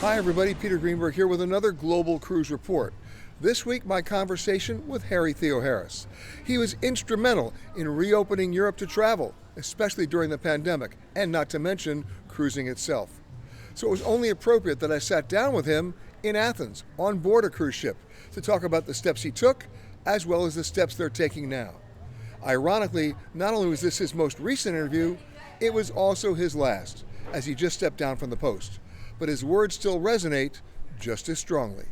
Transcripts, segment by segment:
Hi everybody, Peter Greenberg here with another Global Cruise Report. This week, my conversation with Harry Theoharis. He was instrumental in reopening Europe to travel, especially during the pandemic, and not to mention cruising itself. So it was only appropriate that I sat down with him in Athens on board a cruise ship to talk about the steps he took, as well as the steps they're taking now. Ironically, not only was this his most recent interview, it was also his last, as he just stepped down from the post. But his words still resonate just as strongly.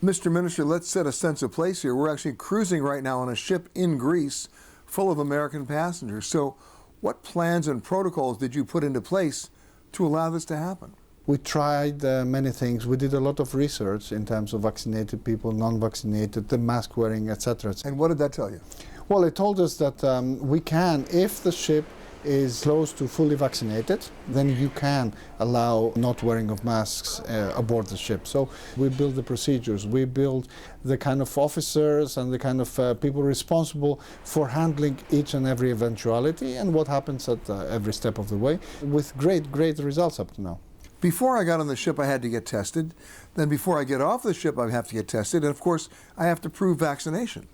Mr. Minister, let's set a sense of place here. We're actually cruising right now on a ship in Greece full of American passengers. So what plans and protocols did you put into place to allow this to happen? We tried many things. We did a lot of research in terms of vaccinated people, non-vaccinated, the mask wearing, etc. And what did that tell you? Well, it told us that we can, if the ship is close to fully vaccinated, then you can allow not wearing of masks aboard the ship. So we build the procedures, we build the kind of officers and the kind of people responsible for handling each and every eventuality and what happens at every step of the way, with great results up to now. Before I got on the ship, I had to get tested. Then before I get off the ship, I have to get tested. And of course, I have to prove vaccination.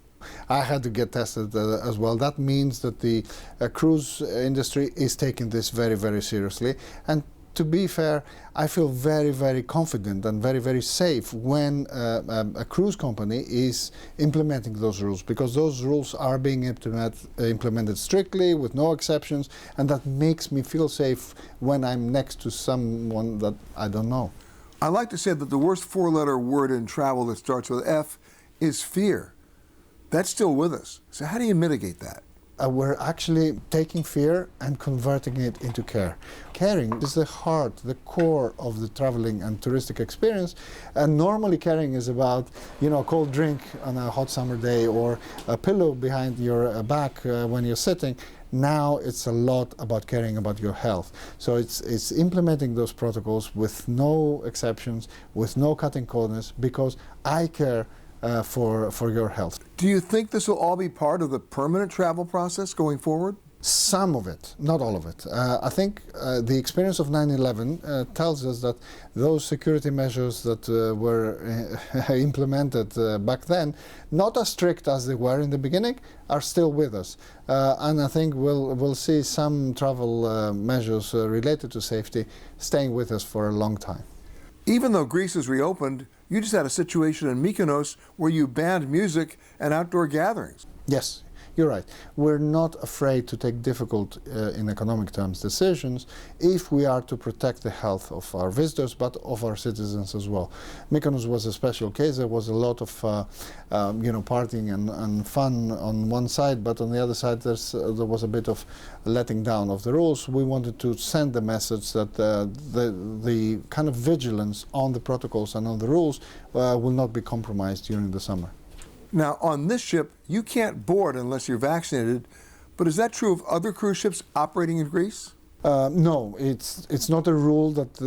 I had to get tested as well. That means that the cruise industry is taking this very seriously. And to be fair, I feel very confident and very safe when a cruise company is implementing those rules, because those rules are being implemented strictly with no exceptions, and that makes me feel safe when I'm next to someone that I don't know. I like to say that the worst four-letter word in travel that starts with F is fear. That's still with us. So how do you mitigate that? We're actually taking fear and converting it into care. Caring is the heart, the core of the traveling and touristic experience. And normally caring is about, a cold drink on a hot summer day or a pillow behind your back when you're sitting. Now it's a lot about caring about your health. So it's implementing those protocols with no exceptions, with no cutting corners, because I care for your health. Do you think this will all be part of the permanent travel process going forward? Some of it, not all of it. I think the experience of 9/11 tells us that those security measures that were implemented back then, not as strict as they were in the beginning, are still with us. And I think we'll see some travel measures related to safety staying with us for a long time. Even though Greece is reopened, you just had a situation in Mykonos where you banned music and outdoor gatherings. Yes, you're right. We're not afraid to take difficult, in economic terms, decisions if we are to protect the health of our visitors, but of our citizens as well. Mykonos was a special case. There was a lot of, partying and fun on one side, but on the other side, there was a bit of letting down of the rules. We wanted to send the message that the kind of vigilance on the protocols and on the rules will not be compromised during the summer. Now, on this ship, you can't board unless you're vaccinated, but is that true of other cruise ships operating in Greece? No, it's not a rule that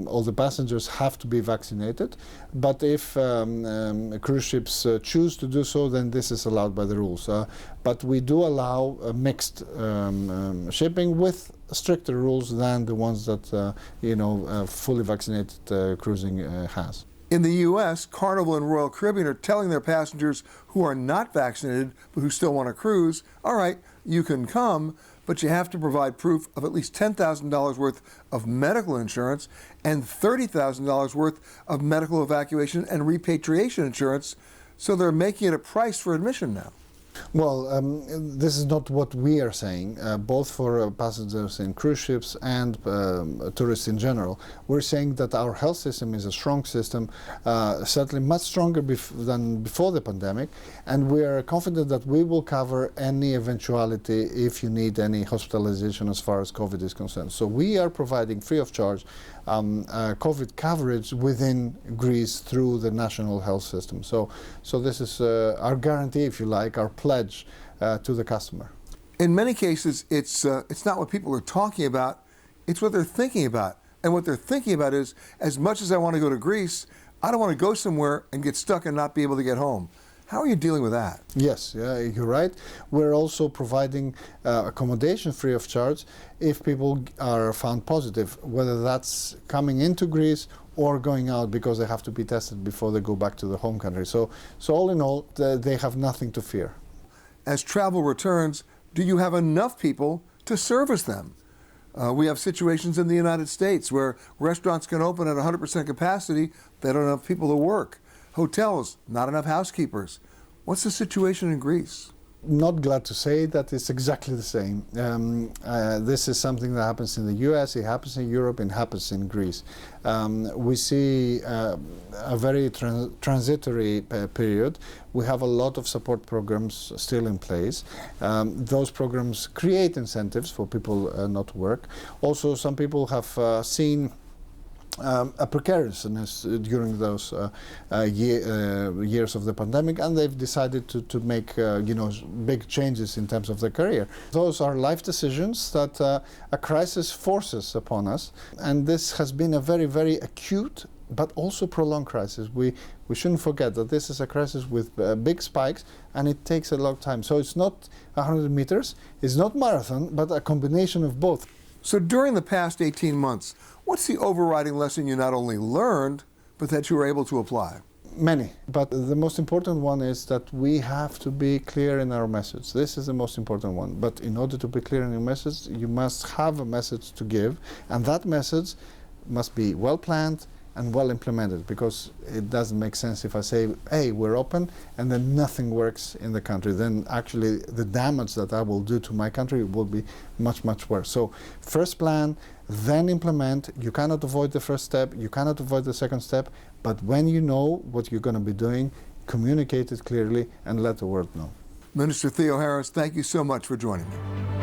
all the passengers have to be vaccinated, but if cruise ships choose to do so, then this is allowed by the rules. But we do allow mixed shipping with stricter rules than the ones that fully vaccinated cruising has. In the U.S., Carnival and Royal Caribbean are telling their passengers who are not vaccinated but who still want to cruise, all right, you can come, but you have to provide proof of at least $10,000 worth of medical insurance and $30,000 worth of medical evacuation and repatriation insurance, so they're making it a price for admission now. Well, this is not what we are saying, both for passengers in cruise ships and tourists in general. We're saying that our health system is a strong system, certainly much stronger than before the pandemic, and we are confident that we will cover any eventuality if you need any hospitalization as far as COVID is concerned. So we are providing free of charge COVID coverage within Greece through the national health system. So this is our guarantee, if you like, our pledge to the customer. In many cases, it's not what people are talking about, it's what they're thinking about. And what they're thinking about is, as much as I want to go to Greece, I don't want to go somewhere and get stuck and not be able to get home. How are you dealing with that? Yes, you're right. We're also providing accommodation free of charge if people are found positive, whether that's coming into Greece or going out because they have to be tested before they go back to the home country. So all in all, they have nothing to fear. As travel returns, do you have enough people to service them? We have situations in the United States where restaurants can open at 100% capacity. They don't have people to work. Hotels, not enough housekeepers. What's the situation in Greece? Not glad to say that it's exactly the same. This is something that happens in the US, it happens in Europe, it happens in Greece. We see a very transitory period. We have a lot of support programs still in place. Those programs create incentives for people not to work. Also, some people have seen a precariousness during those years of the pandemic, and they've decided to make big changes in terms of their career. Those are life decisions that a crisis forces upon us, and this has been a very, very acute but also prolonged crisis. We shouldn't forget that this is a crisis with big spikes, and it takes a long time. So it's not 100 meters, it's not marathon, but a combination of both. So during the past 18 months, what's the overriding lesson you not only learned, but that you were able to apply? Many, but the most important one is that we have to be clear in our message. This is the most important one. But in order to be clear in your message, you must have a message to give, and that message must be well planned and well implemented, because it doesn't make sense if I say, hey, we're open, and then nothing works in the country. Then actually the damage that I will do to my country will be much, much worse. So first plan, then implement. You cannot avoid the first step, you cannot avoid the second step, but when you know what you're going to be doing, communicate it clearly and let the world know. Minister Theoharis, thank you so much for joining me.